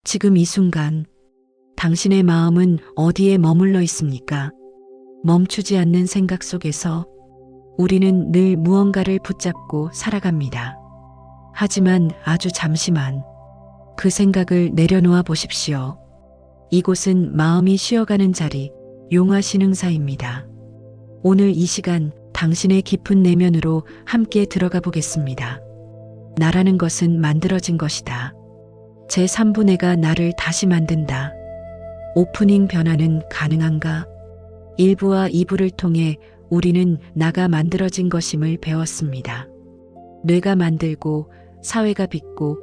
지금 이 순간 당신의 마음은 어디에 머물러 있습니까? 멈추지 않는 생각 속에서 우리는 늘 무언가를 붙잡고 살아갑니다. 하지만 아주 잠시만 그 생각을 내려놓아 보십시오. 이곳은 마음이 쉬어가는 자리, 용화신흥사입니다. 오늘 이 시간 당신의 깊은 내면으로 함께 들어가 보겠습니다. 나라는 것은 만들어진 것이다. 제3부 내가 나를 다시 만든다. 오프닝 변화는 가능한가? 1부와 2부를 통해 우리는 나가 만들어진 것임을 배웠습니다. 뇌가 만들고 사회가 빚고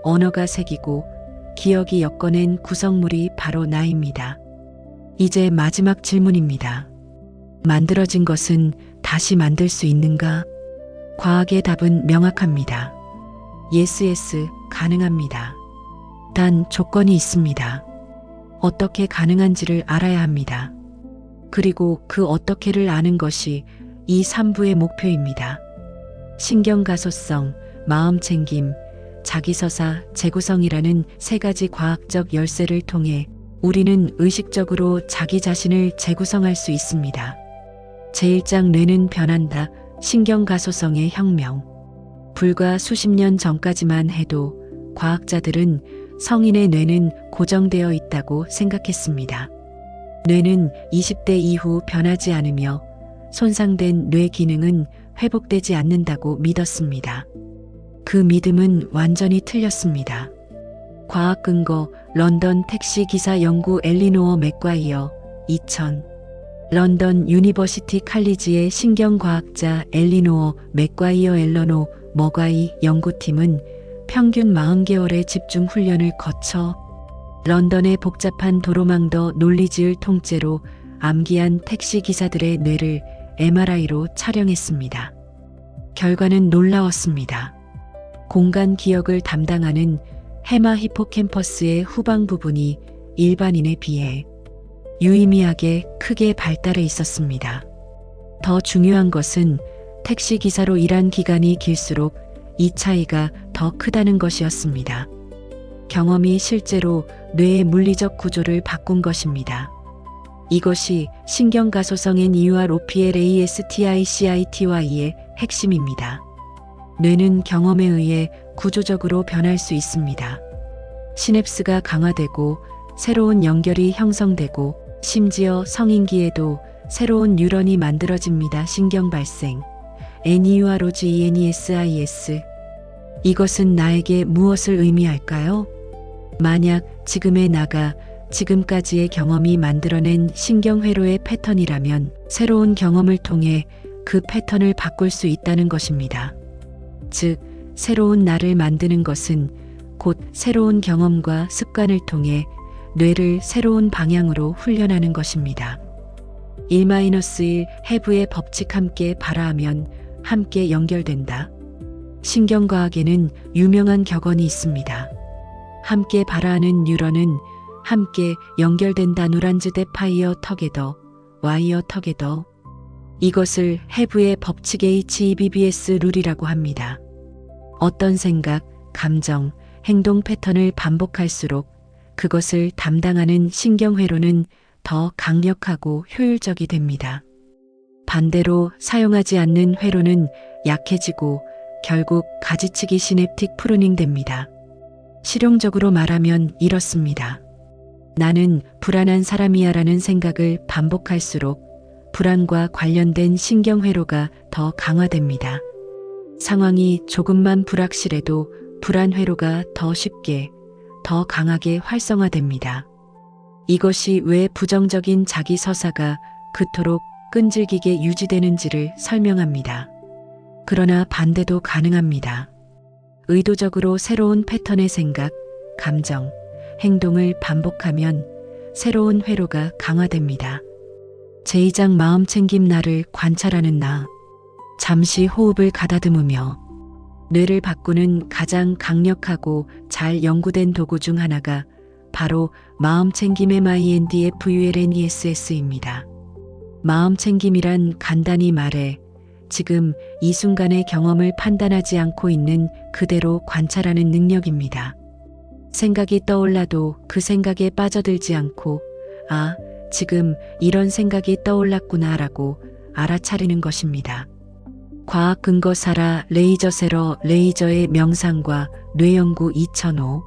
언어가 새기고 기억이 엮어낸 구성물이 바로 나입니다. 이제 마지막 질문입니다. 만들어진 것은 다시 만들 수 있는가? 과학의 답은 명확합니다. yes, 가능합니다. 단 조건이 있습니다. 어떻게 가능한지를 알아야 합니다. 그리고 그 어떻게를 아는 것이 이 3부의 목표입니다. 신경가소성, 마음챙김, 자기서사, 재구성이라는 세 가지 과학적 열쇠를 통해 우리는 의식적으로 자기 자신을 재구성할 수 있습니다. 제1장 뇌는 변한다. 신경가소성의 혁명. 불과 수십 년 전까지만 해도 과학자들은 성인의 뇌는 고정되어 있다고 생각했습니다. 뇌는 20대 이후 변하지 않으며 손상된 뇌 기능은 회복되지 않는다고 믿었습니다. 그 믿음은 완전히 틀렸습니다. 과학 근거 런던 택시 기사 연구 엘리노어 맥과이어 2000 런던 유니버시티 칼리지의 신경과학자 엘리노어 맥과이어 앨러노 머가이 연구팀은 평균 40개월의 집중 훈련을 거쳐 런던의 복잡한 도로망더 논리지을 통째로 암기한 택시 기사들의 뇌를 MRI로 촬영했습니다. 결과는 놀라웠습니다. 공간 기억을 담당하는 헤마 히포캠퍼스의 후방 부분이 일반인에 비해 유의미하게 크게 발달해 있었습니다. 더 중요한 것은 택시 기사로 일한 기간이 길수록 이 차이가 더 크다는 것이었습니다. 경험이 실제로 뇌의 물리적 구조를 바꾼 것입니다. 이것이 신경가소성 NEUROPLASTICITY의 핵심입니다. 뇌는 경험에 의해 구조적으로 변할 수 있습니다. 시냅스가 강화되고 새로운 연결이 형성되고 심지어 성인기에도 새로운 뉴런이 만들어집니다. 신경발생 NEUROGENESIS. 이것은 나에게 무엇을 의미할까요? 만약 지금의 나가 지금까지의 경험이 만들어낸 신경회로의 패턴이라면 새로운 경험을 통해 그 패턴을 바꿀 수 있다는 것입니다. 즉, 새로운 나를 만드는 것은 곧 새로운 경험과 습관을 통해 뇌를 새로운 방향으로 훈련하는 것입니다. 1-1 해부의 법칙 함께 발화하면 함께 연결된다. 신경과학에는 유명한 격언이 있습니다. 함께 발화하는 뉴런은 함께 연결된다. 노란즈 대 파이어 터게더, 와이어 터게더. 이것을 해부의 법칙 HEBBS 룰이라고 합니다. 어떤 생각, 감정, 행동 패턴을 반복할수록 그것을 담당하는 신경회로는 더 강력하고 효율적이 됩니다. 반대로 사용하지 않는 회로는 약해지고 결국 가지치기 시냅틱 프루닝 됩니다. 실용적으로 말하면 이렇습니다. 나는 불안한 사람이야 라는 생각을 반복할수록 불안과 관련된 신경회로가 더 강화됩니다. 상황이 조금만 불확실해도 불안회로가 더 쉽게, 더 강하게 활성화됩니다. 이것이 왜 부정적인 자기서사가 그토록 끈질기게 유지되는지를 설명합니다. 그러나 반대도 가능합니다. 의도적으로 새로운 패턴의 생각, 감정, 행동을 반복하면 새로운 회로가 강화됩니다. 제2장 마음챙김 나를 관찰하는 나. 잠시 호흡을 가다듬으며 뇌를 바꾸는 가장 강력하고 잘 연구된 도구 중 하나가 바로 마음챙김 MINDFULNESS입니다. 마음챙김이란 간단히 말해 지금 이 순간의 경험을 판단하지 않고 있는 그대로 관찰하는 능력입니다. 생각이 떠올라도 그 생각에 빠져들지 않고 아, 지금 이런 생각이 떠올랐구나라고 알아차리는 것입니다. 과학 근거 사라 레이저 세러 레이저의 명상과 뇌연구 2005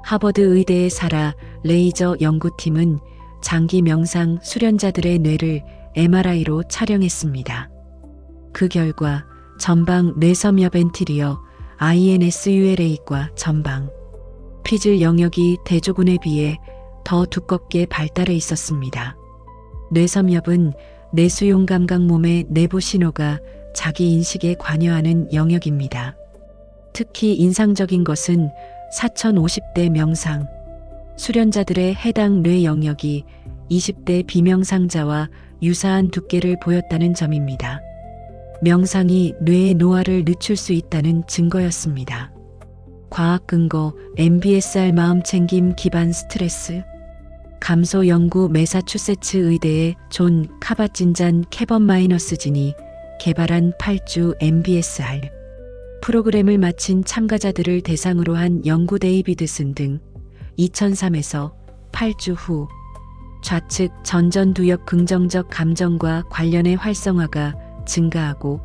하버드 의대의 사라 레이저 연구팀은 장기 명상 수련자들의 뇌를 MRI로 촬영했습니다. 그 결과 전방 뇌섬유 벤트리어 INSULA과 전방 피질 영역이 대조군에 비해 더 두껍게 발달해 있었습니다. 뇌섬엽은 내수용 감각 몸의 내부 신호가 자기 인식에 관여하는 영역입니다. 특히 인상적인 것은 4050대 명상 수련자들의 해당 뇌 영역이 20대 비명상자와 유사한 두께를 보였다는 점입니다. 명상이 뇌의 노화를 늦출 수 있다는 증거였습니다. 과학 근거 MBSR 마음챙김 기반 스트레스 감소 연구 매사추세츠 의대의 존 카바찐잔 캐번 마이너스진이 개발한 8주 MBSR 프로그램을 마친 참가자들을 대상으로 한 연구 데이비드슨 등 2003에서 8주 후 좌측 전전두엽 긍정적 감정과 관련의 활성화가 증가하고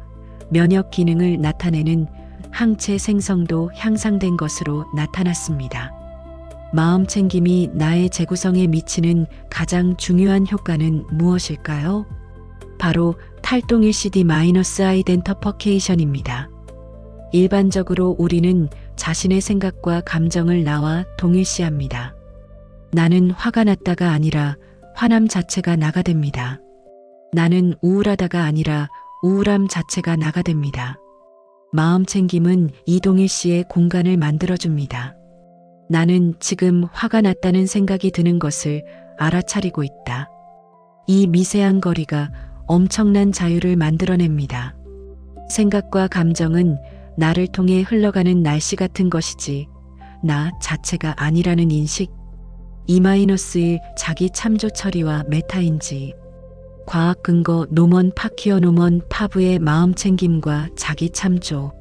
면역 기능을 나타내는 항체 생성도 향상된 것으로 나타났습니다. 마음챙김이 나의 재구성에 미치는 가장 중요한 효과는 무엇일까요? 바로 탈동일CD-아이덴터퍼케이션입니다. 일반적으로 우리는 자신의 생각과 감정을 나와 동일시합니다. 나는 화가 났다가 아니라 화남 자체가 나가 됩니다. 나는 우울하다가 아니라 우울함 자체가 나가 됩니다. 마음챙김은 이 동일시의 공간을 만들어줍니다. 나는 지금 화가 났다는 생각이 드는 것을 알아차리고 있다. 이 미세한 거리가 엄청난 자유를 만들어냅니다. 생각과 감정은 나를 통해 흘러가는 날씨 같은 것이지 나 자체가 아니라는 인식. E-1 자기 참조 처리와 메타인지 과학 근거 노먼 파키어 노먼 파브의 마음챙김과 자기 참조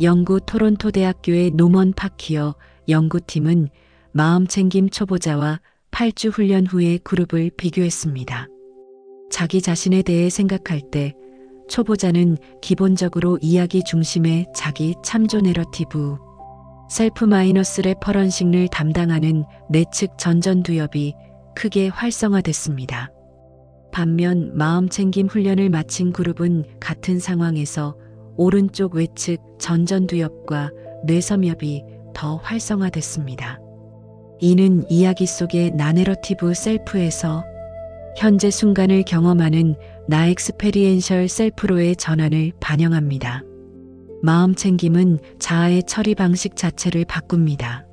영구 토론토 대학교의 노먼 파키어 연구팀은 마음챙김 초보자와 8주 훈련 후의 그룹을 비교했습니다. 자기 자신에 대해 생각할 때 초보자는 기본적으로 이야기 중심의 자기 참조 내러티브 셀프 마이너스 레퍼런싱을 담당하는 내측 전전두엽이 크게 활성화됐습니다. 반면 마음챙김 훈련을 마친 그룹은 같은 상황에서 오른쪽 외측 전전두엽과 뇌섬엽이 더 활성화됐습니다. 이는 이야기 속의 나내러티브 셀프에서 현재 순간을 경험하는 나 엑스페리엔셜 셀프로의 전환을 반영합니다. 마음챙김은 자아의 처리 방식 자체를 바꿉니다.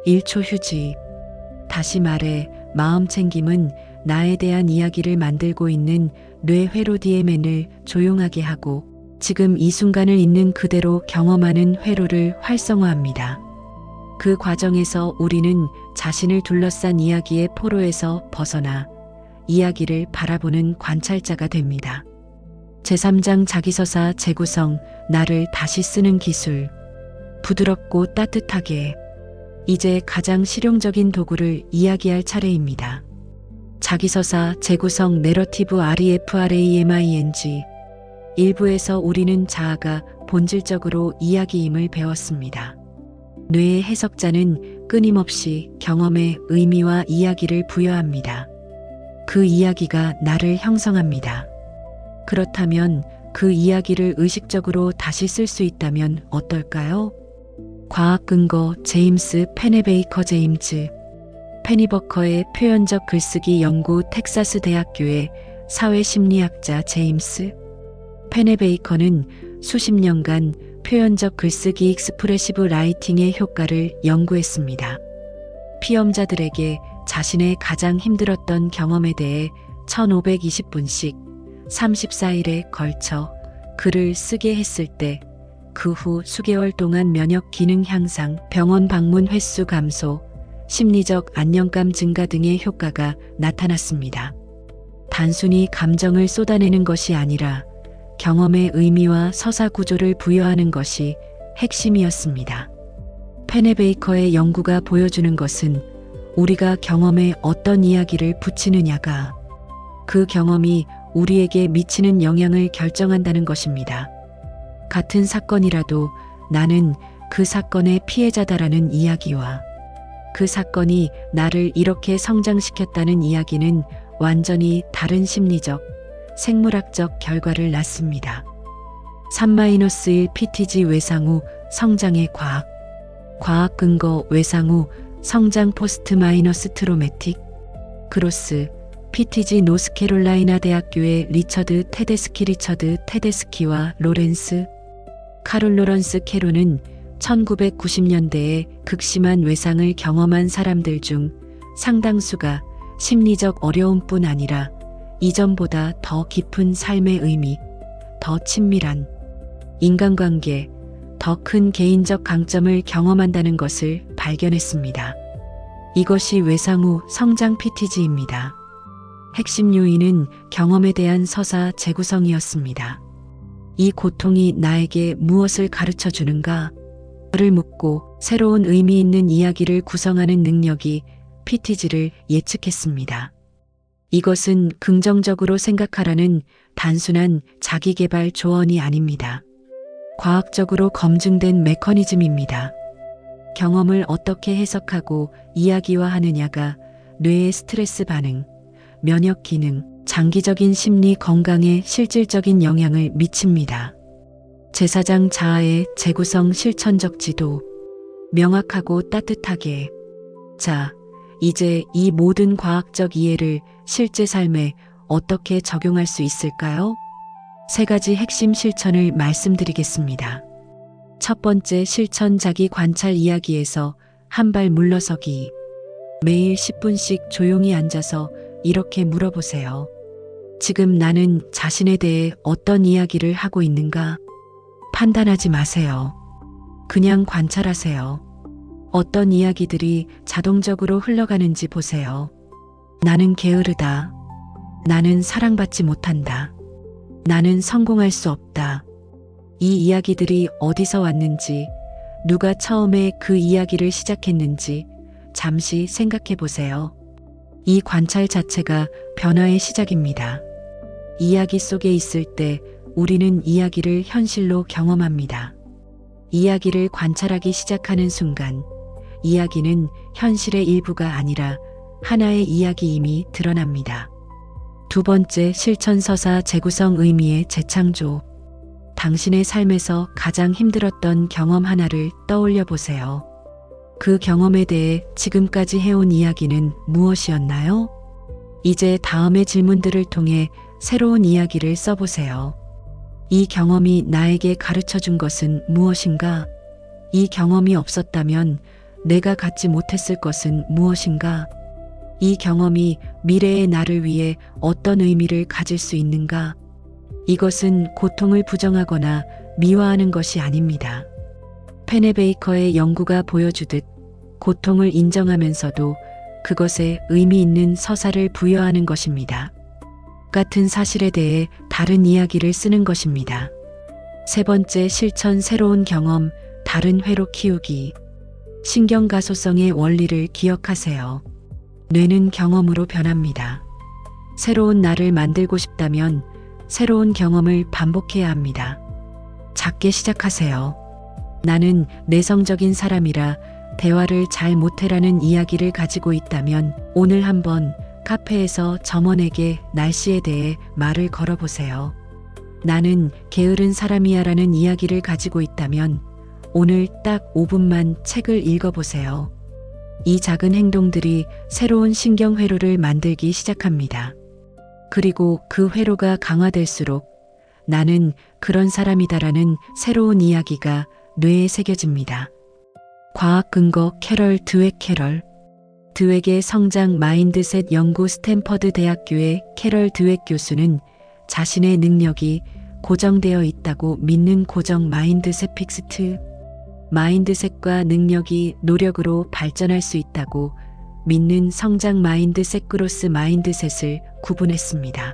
1초 휴지. 다시 말해 마음챙김은 나에 대한 이야기를 만들고 있는 뇌 회로 DMN을 조용하게 하고 지금 이 순간을 있는 그대로 경험하는 회로를 활성화합니다. 그 과정에서 우리는 자신을 둘러싼 이야기의 포로에서 벗어나 이야기를 바라보는 관찰자가 됩니다. 제3장 자기서사 재구성, 나를 다시 쓰는 기술. 부드럽고 따뜻하게. 이제 가장 실용적인 도구를 이야기할 차례입니다. 자기서사 재구성 내러티브 REFRAMING. 일부에서 우리는 자아가 본질적으로 이야기임을 배웠습니다. 뇌의 해석자는 끊임없이 경험의 의미와 이야기를 부여합니다. 그 이야기가 나를 형성합니다. 그렇다면 그 이야기를 의식적으로 다시 쓸 수 있다면 어떨까요? 과학 근거 제임스 페네베이커 제임즈 페니버커의 표현적 글쓰기 연구 텍사스 대학교의 사회심리학자 제임스 페네베이커는 수십 년간 표현적 글쓰기 익스프레시브 라이팅의 효과를 연구했습니다. 피험자들에게 자신의 가장 힘들었던 경험에 대해 1520분씩 34일에 걸쳐 글을 쓰게 했을 때 그 후 수개월 동안 면역 기능 향상, 병원 방문 횟수 감소, 심리적 안정감 증가 등의 효과가 나타났습니다. 단순히 감정을 쏟아내는 것이 아니라 경험의 의미와 서사 구조를 부여하는 것이 핵심이었습니다. 페네베이커의 연구가 보여주는 것은 우리가 경험에 어떤 이야기를 붙이느냐가 그 경험이 우리에게 미치는 영향을 결정한다는 것입니다. 같은 사건이라도 나는 그 사건의 피해자다라는 이야기와 그 사건이 나를 이렇게 성장시켰다는 이야기는 완전히 다른 심리적, 생물학적 결과를 낳습니다. 3-1 PTG 외상 후 성장의 과학, 과학 근거 외상 후 성장 포스트 마이너스 트로매틱, 그로스, PTG 노스캐롤라이나 대학교의 리처드 테데스키와 로렌스, 카롤 로런스 캐로는 1990년대에 극심한 외상을 경험한 사람들 중 상당수가 심리적 어려움뿐 아니라 이전보다 더 깊은 삶의 의미, 더 친밀한 인간관계, 더 큰 개인적 강점을 경험한다는 것을 발견했습니다. 이것이 외상 후 성장 PTG입니다. 핵심 요인은 경험에 대한 서사 재구성이었습니다. 이 고통이 나에게 무엇을 가르쳐 주는가? 를 묻고 새로운 의미 있는 이야기를 구성하는 능력이 PTG를 예측했습니다. 이것은 긍정적으로 생각하라는 단순한 자기계발 조언이 아닙니다. 과학적으로 검증된 메커니즘입니다. 경험을 어떻게 해석하고 이야기화하느냐가 뇌의 스트레스 반응, 면역 기능, 장기적인 심리 건강에 실질적인 영향을 미칩니다. 제사장 자아의 재구성 실천적 지도. 명확하고 따뜻하게. 자, 이제 이 모든 과학적 이해를 실제 삶에 어떻게 적용할 수 있을까요? 3가지 핵심 실천을 말씀드리겠습니다. 첫 번째 실천 자기 관찰 이야기에서 한 발 물러서기. 매일 10분씩 조용히 앉아서 이렇게 물어보세요. 지금 나는 자신에 대해 어떤 이야기를 하고 있는가? 판단하지 마세요. 그냥 관찰하세요. 어떤 이야기들이 자동적으로 흘러가는지 보세요. 나는 게으르다. 나는 사랑받지 못한다. 나는 성공할 수 없다. 이 이야기들이 어디서 왔는지, 누가 처음에 그 이야기를 시작했는지 잠시 생각해 보세요. 이 관찰 자체가 변화의 시작입니다. 이야기 속에 있을 때 우리는 이야기를 현실로 경험합니다. 이야기를 관찰하기 시작하는 순간 이야기는 현실의 일부가 아니라 하나의 이야기임이 드러납니다. 두 번째 실천 서사 재구성 의미의 재창조. 당신의 삶에서 가장 힘들었던 경험 하나를 떠올려 보세요. 그 경험에 대해 지금까지 해온 이야기는 무엇이었나요? 이제 다음의 질문들을 통해 새로운 이야기를 써보세요. 이 경험이 나에게 가르쳐 준 것은 무엇인가? 이 경험이 없었다면 내가 갖지 못했을 것은 무엇인가? 이 경험이 미래의 나를 위해 어떤 의미를 가질 수 있는가? 이것은 고통을 부정하거나 미화하는 것이 아닙니다. 페네베이커의 연구가 보여주듯 고통을 인정하면서도 그것에 의미 있는 서사를 부여하는 것입니다. 같은 사실에 대해 다른 이야기를 쓰는 것입니다. 세 번째 실천 새로운 경험, 다른 회로 키우기. 신경가소성의 원리를 기억하세요. 뇌는 경험으로 변합니다. 새로운 나를 만들고 싶다면 새로운 경험을 반복해야 합니다. 작게 시작하세요. 나는 내성적인 사람이라 대화를 잘 못해라는 이야기를 가지고 있다면 오늘 한번 카페에서 점원에게 날씨에 대해 말을 걸어보세요. 나는 게으른 사람이야라는 이야기를 가지고 있다면 오늘 딱 5분만 책을 읽어보세요. 이 작은 행동들이 새로운 신경회로를 만들기 시작합니다. 그리고 그 회로가 강화될수록 나는 그런 사람이다라는 새로운 이야기가 뇌에 새겨집니다. 과학 근거 캐럴 드웨 드웨의 성장 마인드셋 연구 스탠퍼드 대학교의 캐럴 드웨 교수는 자신의 능력이 고정되어 있다고 믿는 고정 마인드셋 픽스트 마인드셋과 능력이 노력으로 발전할 수 있다고 믿는 성장 마인드셋 그로스 마인드셋을 구분했습니다.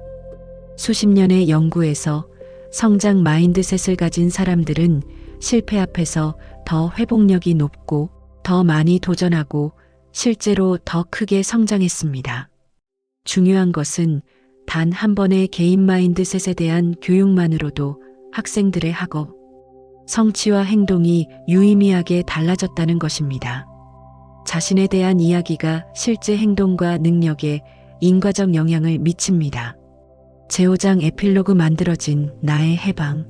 수십 년의 연구에서 성장 마인드셋을 가진 사람들은 실패 앞에서 더 회복력이 높고 더 많이 도전하고 실제로 더 크게 성장했습니다. 중요한 것은 단 한 번의 개인 마인드셋에 대한 교육만으로도 학생들의 학업, 성취와 행동이 유의미하게 달라졌다는 것입니다. 자신에 대한 이야기가 실제 행동과 능력에 인과적 영향을 미칩니다. 제5장 에필로그 만들어진 나의 해방.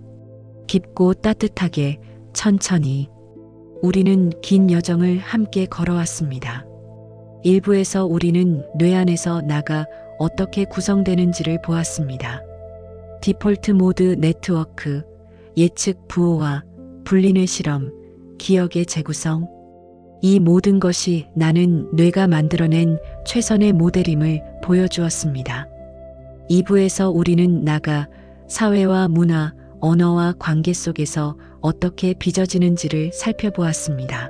깊고 따뜻하게 천천히 우리는 긴 여정을 함께 걸어왔습니다. 일부에서 우리는 뇌 안에서 나가 어떻게 구성되는지를 보았습니다. 디폴트 모드 네트워크, 예측 부호와 분리뇌 실험, 기억의 재구성. 이 모든 것이 나는 뇌가 만들어낸 최선의 모델임을 보여주었습니다. 2부에서 우리는 나가 사회와 문화, 언어와 관계 속에서 어떻게 빚어지는지를 살펴보았습니다.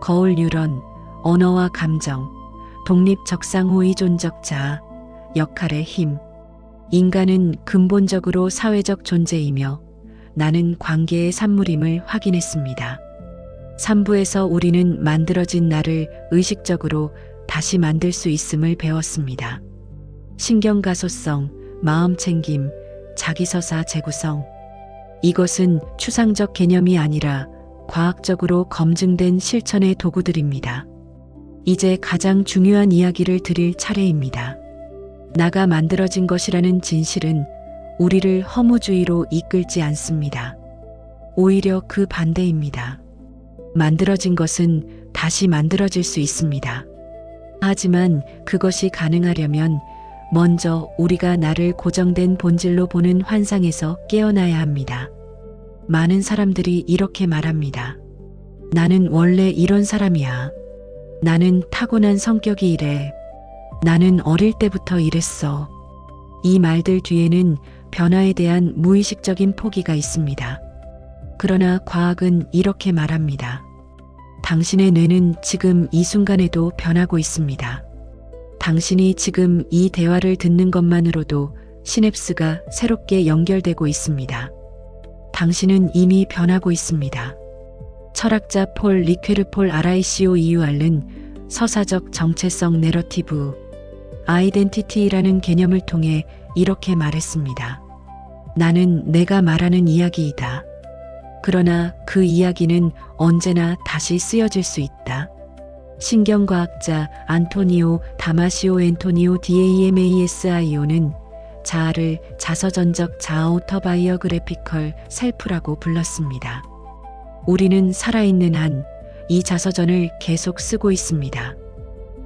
거울 뉴런, 언어와 감정, 독립적상호의존적 자아, 역할의 힘. 인간은 근본적으로 사회적 존재이며 나는 관계의 산물임을 확인했습니다. 3부에서 우리는 만들어진 나를 의식적으로 다시 만들 수 있음을 배웠습니다. 신경가소성, 마음챙김, 자기서사 재구성. 이것은 추상적 개념이 아니라 과학적으로 검증된 실천의 도구들입니다. 이제 가장 중요한 이야기를 드릴 차례입니다. 나가 만들어진 것이라는 진실은 우리를 허무주의로 이끌지 않습니다. 오히려 그 반대입니다. 만들어진 것은 다시 만들어질 수 있습니다. 하지만 그것이 가능하려면 먼저 우리가 나를 고정된 본질로 보는 환상에서 깨어나야 합니다. 많은 사람들이 이렇게 말합니다. 나는 원래 이런 사람이야. 나는 타고난 성격이 이래. 나는 어릴 때부터 이랬어. 이 말들 뒤에는 변화에 대한 무의식적인 포기가 있습니다. 그러나 과학은 이렇게 말합니다. 당신의 뇌는 지금 이 순간에도 변하고 있습니다. 당신이 지금 이 대화를 듣는 것만으로도 시냅스가 새롭게 연결되고 있습니다. 당신은 이미 변하고 있습니다. 철학자 폴 리퀘르폴 RICOEUR는 서사적 정체성 내러티브, 아이덴티티라는 개념을 통해 이렇게 말했습니다. 나는 내가 말하는 이야기이다. 그러나 그 이야기는 언제나 다시 쓰여질 수 있다. 신경과학자 안토니오 다마시오 앤토니오 DAMASIO는 자아를 자서전적 자아오토바이어그래피컬 셀프라고 불렀습니다. 우리는 살아있는 한 이 자서전을 계속 쓰고 있습니다.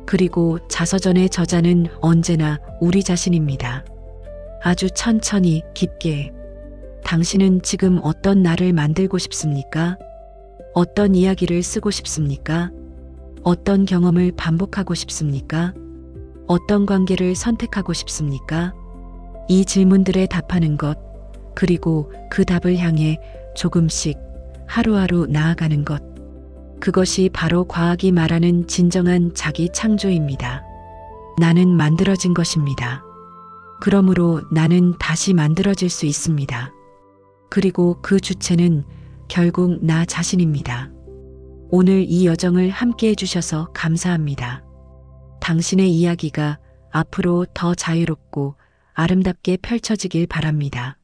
그리고 자서전의 저자는 언제나 우리 자신입니다. 아주 천천히 깊게. 당신은 지금 어떤 나를 만들고 싶습니까? 어떤 이야기를 쓰고 싶습니까? 어떤 경험을 반복하고 싶습니까? 어떤 관계를 선택하고 싶습니까? 이 질문들에 답하는 것, 그리고 그 답을 향해 조금씩 하루하루 나아가는 것. 그것이 바로 과학이 말하는 진정한 자기 창조입니다. 나는 만들어진 것입니다. 그러므로 나는 다시 만들어질 수 있습니다. 그리고 그 주체는 결국 나 자신입니다. 오늘 이 여정을 함께 해주셔서 감사합니다. 당신의 이야기가 앞으로 더 자유롭고 아름답게 펼쳐지길 바랍니다.